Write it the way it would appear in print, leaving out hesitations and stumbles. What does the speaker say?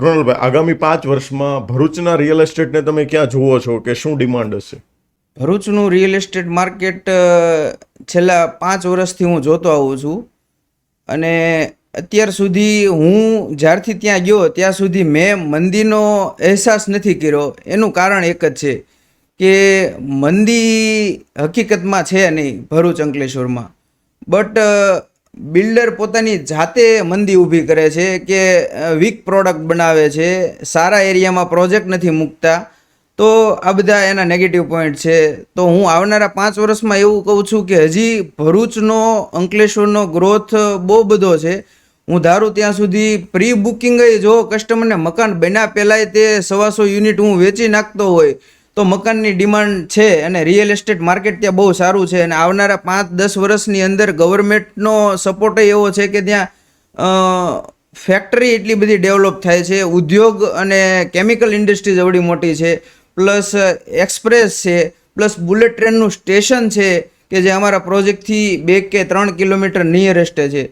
કૃણાલભાઈ, આગામી 5 વર્ષમાં ભરૂચના રિયલ એસ્ટેટને તમે ક્યાં જુઓ છો કે શું ડિમાન્ડ હશે? ભરૂચનું રિયલ એસ્ટેટ માર્કેટ છેલ્લા 5 વર્ષથી હું જોતો આવું છું અને અત્યાર સુધી હું જ્યારથી ત્યાં ગયો ત્યાં સુધી મેં મંદીનો અહેસાસ નથી કર્યો. એનું કારણ એક જ છે કે મંદી હકીકતમાં છે નહીં ભરૂચ અંકલેશ્વરમાં, બટ બિલ્ડર પોતાની જાતે મંદી ઊભી કરે છે કે વીક પ્રોડક્ટ બનાવે છે, સારા એરિયામાં પ્રોજેક્ટ નથી મૂકતા. તો આ બધા એના નેગેટિવ પોઈન્ટ છે. તો હું આવનારા 5 વર્ષમાં એવું કહું છું કે હજી ભરૂચનો અંકલેશ્વરનો ગ્રોથ બહુ બધો છે. હું ધારું ત્યાં સુધી પ્રી બુકિંગ જો કસ્ટમરને મકાન બન્યા પહેલાંય તે 125 યુનિટ હું વેચી નાખતો હોય તો મકાનની ડિમાન્ડ છે અને રિયલ એસ્ટેટ માર્કેટ ત્યાં બહુ સારું છે. અને આવનારા 5-10 વર્ષની અંદર ગવર્મેન્ટનો સપોર્ટ એવો છે કે ત્યાં ફેક્ટરી એટલી બધી ડેવલપ થાય છે, ઉદ્યોગ અને કેમિકલ ઇન્ડસ્ટ્રીઝ એવડી મોટી છે, પ્લસ એક્સપ્રેસ છે, પ્લસ બુલેટ ટ્રેનનું સ્ટેશન છે કે જે અમારા પ્રોજેક્ટથી 2 કે 3 કિલોમીટર નિયરેસ્ટ છે.